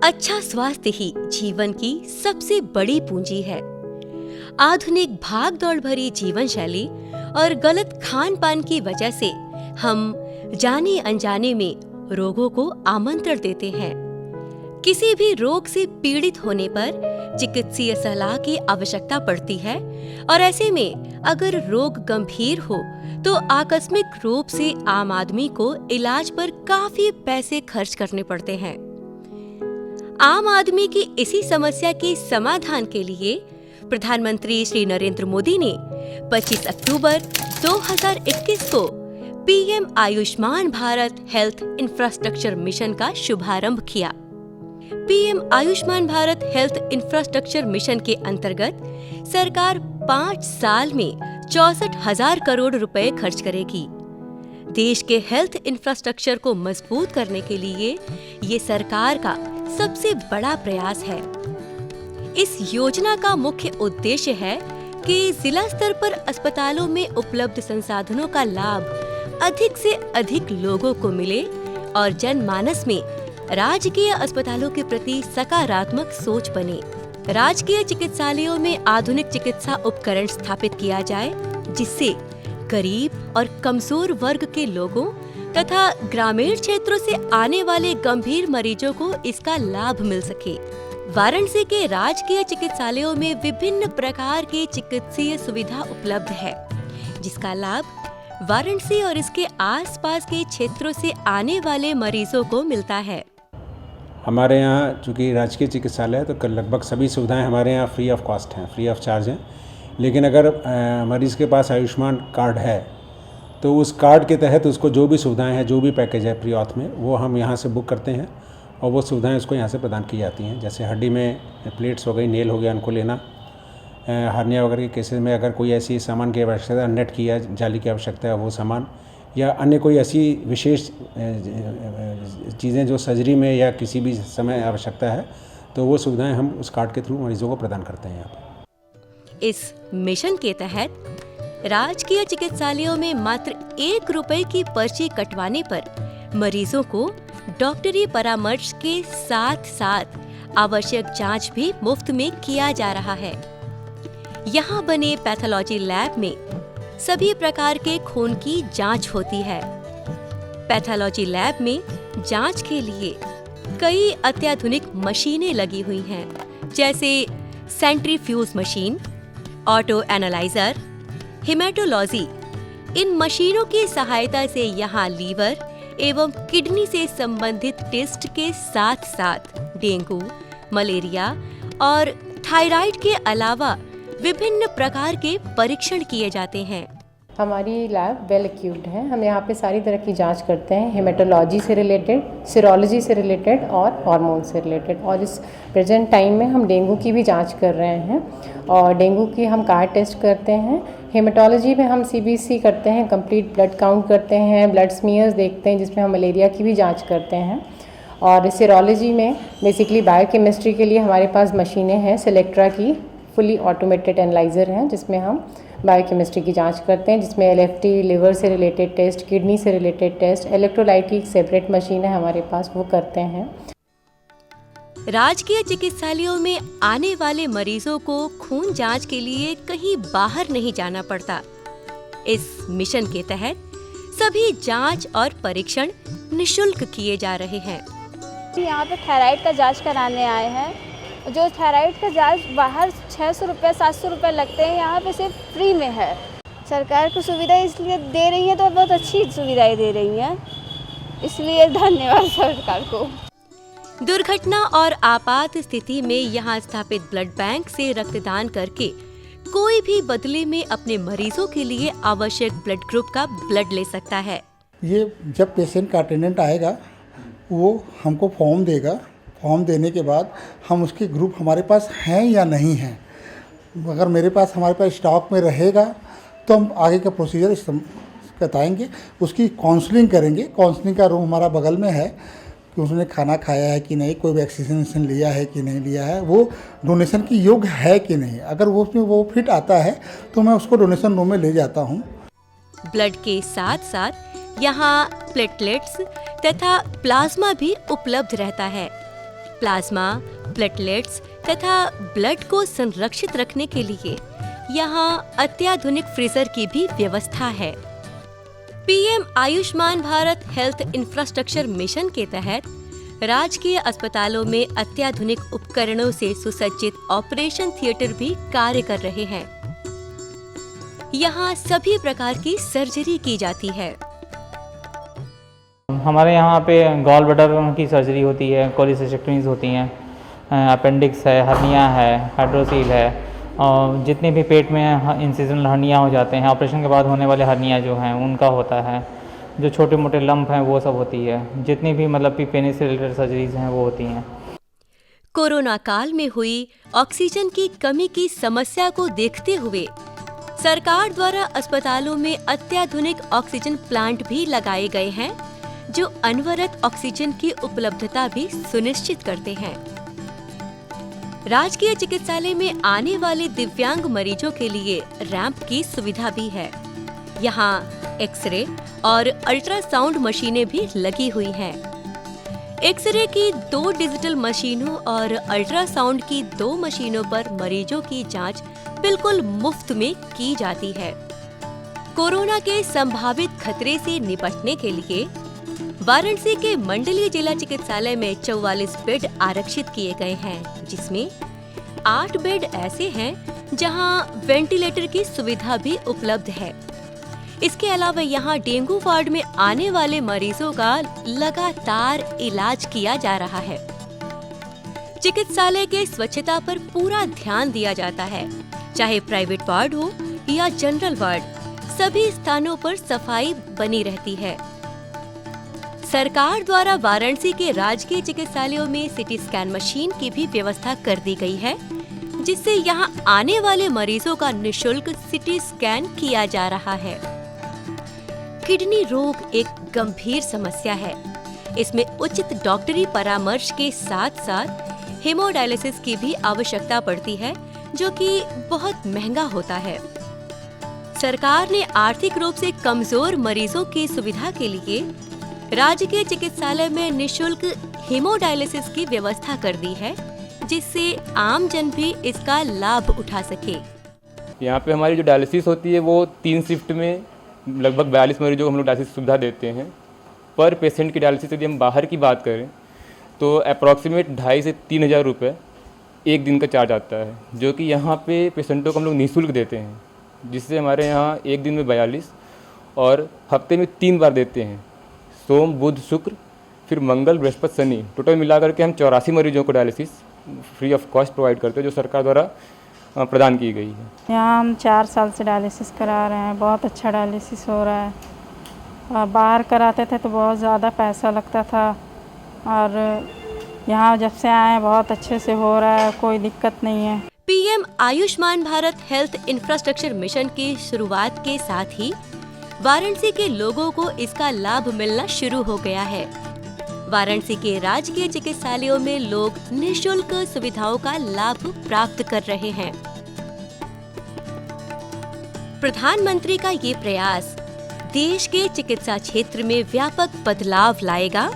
अच्छा स्वास्थ्य ही जीवन की सबसे बड़ी पूंजी है। आधुनिक भाग-दौड़ भरी जीवन शैली और गलत खान-पान की वजह से हम जाने अनजाने में रोगों को आमंत्रण देते हैं। किसी भी रोग से पीड़ित होने पर चिकित्सीय सलाह की आवश्यकता पड़ती है और ऐसे में अगर रोग गंभीर हो तो आकस्मिक रूप से आम आदमी को इलाज पर काफी पैसे खर्च करने पड़ते हैं। आम आदमी की इसी समस्या के समाधान के लिए प्रधानमंत्री श्री नरेंद्र मोदी ने 25 अक्टूबर 2021 को PM Ayushman Bharat health infrastructure mission का शुभारंभ किया। PM Ayushman Bharat health infrastructure mission के अंतर्गत सरकार 5 साल में 64,000 करोड़ रुपए खर्च करेगी। देश के हेल्थ इंफ्रास्ट्रक्चर को मजबूत करने के लिए ये सरकार का सबसे बड़ा प्रयास है। इस योजना का मुख्य उद्देश्य है कि जिला स्तर पर अस्पतालों में उपलब्ध संसाधनों का लाभ अधिक से अधिक लोगों को मिले और जनमानस में राजकीय अस्पतालों के प्रति सकारात्मक सोच बने। राजकीय चिकित्सालयों में आधुनिक चिकित्सा उपकरण स्थापित किया जाए, जिससे गरीब और कमजोर वर्ग के लोगों तथा ग्रामीण क्षेत्रों से आने वाले गंभीर मरीजों को इसका लाभ मिल सके। वाराणसी के राजकीय चिकित्सालयों में विभिन्न प्रकार की चिकित्सीय सुविधा उपलब्ध है, जिसका लाभ वाराणसी और इसके आसपास के क्षेत्रों से आने वाले मरीजों को मिलता है। हमारे यहाँ चूँकि राजकीय चिकित्सालय है तो लगभग सभी सुविधाएं हमारे यहाँ फ्री ऑफ कॉस्ट हैं, फ्री ऑफ चार्ज हैं। लेकिन अगर मरीज़ के पास आयुष्मान कार्ड है तो उस कार्ड के तहत उसको जो भी सुविधाएं हैं, जो भी पैकेज है फ्री ऑथ में, वो हम यहाँ से बुक करते हैं और वो सुविधाएं उसको यहाँ से प्रदान की जाती हैं। जैसे हड्डी में प्लेट्स हो गई, नेल हो गया, उनको लेना, हार्निया वगैरह के केसेस में अगर कोई ऐसी सामान की आवश्यकता है, नेट की या जाली की आवश्यकता है, वो सामान, या अन्य कोई ऐसी विशेष चीज़ें जो सर्जरी में या किसी भी समय आवश्यकता है, तो वो सुविधाएं हम उस कार्ड के थ्रू मरीजों को प्रदान करते हैं यहाँ पर। इस मिशन के तहत राजकीय चिकित्सालयों में मात्र 1 रुपए की पर्ची कटवाने पर मरीजों को डॉक्टरी परामर्श के साथ साथ आवश्यक जांच भी मुफ्त में किया जा रहा है। यहाँ बने पैथोलॉजी लैब में सभी प्रकार के खून की जांच होती है। पैथोलॉजी लैब में जांच के लिए कई अत्याधुनिक मशीनें लगी हुई हैं, जैसे centrifuge machine, auto analyser, haematology. इन मशीनों की सहायता से यहाँ लीवर एवं किडनी से संबंधित टेस्ट के साथ साथ डेंगू, मलेरिया और थायराइड के अलावा विभिन्न प्रकार के परीक्षण किए जाते हैं। हमारी लैब वेल इक्विप्ड है। हम यहाँ पे सारी तरह की जांच करते हैं, हेमेटोलॉजी से रिलेटेड, सीरोलॉजी से रिलेटेड और हार्मोन से रिलेटेड। और इस प्रेजेंट टाइम में हम डेंगू की भी जांच कर रहे हैं और डेंगू की हम कार्ड टेस्ट करते हैं। हेमेटोलॉजी में हम सीबीसी करते हैं, कंप्लीट ब्लड काउंट करते हैं, ब्लड स्मीयर्स देखते हैं, जिसमें हम मलेरिया की भी जाँच करते हैं। और सीरोलॉजी में बेसिकली बायोकेमिस्ट्री के लिए हमारे पास मशीनें हैं, सेलेक्ट्रा की फुली ऑटोमेटेड एनालाइज़र हैं, जिसमें हम बायोकेमिस्ट्री की जांच करते हैं, जिसमें एलएफटी, लिवर से रिलेटेड टेस्ट, किडनी से रिलेटेड टेस्ट, इलेक्ट्रोलाइट की सेपरेट मशीन है हमारे पास, वो करते हैं। राजकीय चिकित्सालयों में आने वाले मरीजों को खून जांच के लिए कहीं बाहर नहीं जाना पड़ता। इस मिशन के तहत सभी जांच और परीक्षण निःशुल्क किए जा रहे हैं। यहाँ पे थायराइड का जांच कराने आए हैं। जो थायराइड का जांच बाहर 600 रुपये 700 रुपये लगते हैं, यहाँ पे सिर्फ फ्री में है। सरकार को सुविधा इसलिए दे रही है तो बहुत अच्छी सुविधाएं दे रही हैं, इसलिए धन्यवाद सरकार को। दुर्घटना और आपात स्थिति में यहाँ स्थापित ब्लड बैंक से रक्तदान करके कोई भी बदले में अपने मरीजों के लिए आवश्यक ब्लड ग्रुप का ब्लड ले सकता है। ये जब पेशेंट का अटेंडेंट आएगा, वो हमको फॉर्म देगा। फॉर्म देने के बाद हम उसके ग्रुप हमारे पास हैं या नहीं हैं, अगर हमारे पास स्टॉक में रहेगा तो हम आगे का प्रोसीजर बताएंगे, उसकी काउंसलिंग करेंगे। काउंसलिंग का रूम हमारा बगल में है कि उसने खाना खाया है कि नहीं, कोई वैक्सीनेशन लिया है कि नहीं लिया है, वो डोनेशन की योग्य है कि नहीं। अगर वो उसमें वो फिट आता है तो मैं उसको डोनेशन रूम में ले जाता हूँ। ब्लड के साथ साथ यहाँ प्लेटलेट्स तथा प्लाज्मा भी उपलब्ध रहता है। प्लाज्मा, प्लेटलेट्स तथा ब्लड को संरक्षित रखने के लिए यहाँ अत्याधुनिक फ्रीजर की भी व्यवस्था है। PM Ayushman Bharat health infrastructure mission के तहत राजकीय अस्पतालों में अत्याधुनिक उपकरणों से सुसज्जित ऑपरेशन थिएटर भी कार्य कर रहे हैं। यहाँ सभी प्रकार की सर्जरी की जाती है। हमारे यहाँ पे गॉल ब्लैडर की सर्जरी होती है, कोलिसिस्टेक्टमीज होती हैं, अपेंडिक्स है, हर्निया है, हाइड्रोसील है, और जितने भी पेट में इंसिजनल हर्निया हो जाते हैं, ऑपरेशन के बाद होने वाले हर्निया जो हैं उनका होता है, जो छोटे मोटे लंप हैं वो सब होती है, जितनी भी मतलब कि पेनिस से रिलेटेड सर्जरीज हैं वो होती हैं। कोरोना काल में हुई ऑक्सीजन की कमी की समस्या को देखते हुए सरकार द्वारा अस्पतालों में अत्याधुनिक ऑक्सीजन प्लांट भी लगाए गए हैं, जो अनवरत ऑक्सीजन की उपलब्धता भी सुनिश्चित करते हैं। राजकीय चिकित्सालय में आने वाले दिव्यांग मरीजों के लिए रैंप की सुविधा भी है। यहाँ एक्सरे और अल्ट्रासाउंड मशीनें भी लगी हुई हैं। एक्सरे की 2 डिजिटल मशीनों और अल्ट्रासाउंड की 2 मशीनों पर मरीजों की जांच बिल्कुल मुफ्त में की जाती है। कोरोना के संभावित खतरे से निपटने के लिए वाराणसी के मंडलीय जिला चिकित्सालय में 44 बेड आरक्षित किए गए हैं, जिसमें 8 बेड ऐसे हैं जहां वेंटिलेटर की सुविधा भी उपलब्ध है। इसके अलावा यहां डेंगू वार्ड में आने वाले मरीजों का लगातार इलाज किया जा रहा है। चिकित्सालय के स्वच्छता पर पूरा ध्यान दिया जाता है, चाहे प्राइवेट वार्ड हो या जनरल वार्ड, सभी स्थानों पर सफाई बनी रहती है। सरकार द्वारा वाराणसी के राजकीय चिकित्सालयों में सिटी स्कैन मशीन की भी व्यवस्था कर दी गई है, जिससे यहां आने वाले मरीजों का निशुल्क सिटी स्कैन किया जा रहा है। किडनी रोग एक गंभीर समस्या है। इसमें उचित डॉक्टरी परामर्श के साथ साथ हेमोडायलिसिस की भी आवश्यकता पड़ती है, जो कि बहुत महंगा होता है। सरकार ने आर्थिक रूप से कमजोर मरीजों की सुविधा के लिए राजकीय चिकित्सालय में निशुल्क हेमोडायलिसिस की व्यवस्था कर दी है, जिससे आम जन भी इसका लाभ उठा सके। यहाँ पे हमारी जो डायलिसिस होती है वो 3 शिफ्ट में लगभग 42 मरीजों को हम लोग डायलिसिस सुविधा देते हैं। पर पेशेंट की डायलिसिस यदि हम बाहर की बात करें तो अप्रॉक्सीमेट 2,500 से 3,000 रुपये एक दिन का चार्ज आता है, जो कि यहाँ पे पेशेंटों को हम लोग निःशुल्क देते हैं, जिससे हमारे यहाँ एक दिन में 42 और हफ्ते में 3 बार देते हैं, सोम, बुध, शुक्र, फिर मंगल, बृहस्पति, शनि। टोटल मिलाकर के हम 84 मरीजों को dialysis free of cost provide करते हैं, जो सरकार द्वारा प्रदान की गई है। यहाँ हम 4 साल से डायलिसिस करा रहे हैं, बहुत अच्छा डायलिसिस हो रहा है। बाहर कराते थे तो बहुत ज़्यादा पैसा लगता था, और यहाँ जब से आए बहुत अच्छे से हो रहा है, कोई दिक्कत नहीं है। PM Ayushman Bharat health infrastructure mission की शुरुआत के साथ ही वाराणसी के लोगों को इसका लाभ मिलना शुरू हो गया है। वाराणसी के राजकीय चिकित्सालयों में लोग निःशुल्क सुविधाओं का लाभ प्राप्त कर रहे हैं। प्रधानमंत्री का ये प्रयास देश के चिकित्सा क्षेत्र में व्यापक बदलाव लाएगा,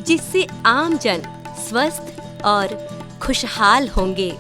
जिससे आम जन स्वस्थ और खुशहाल होंगे।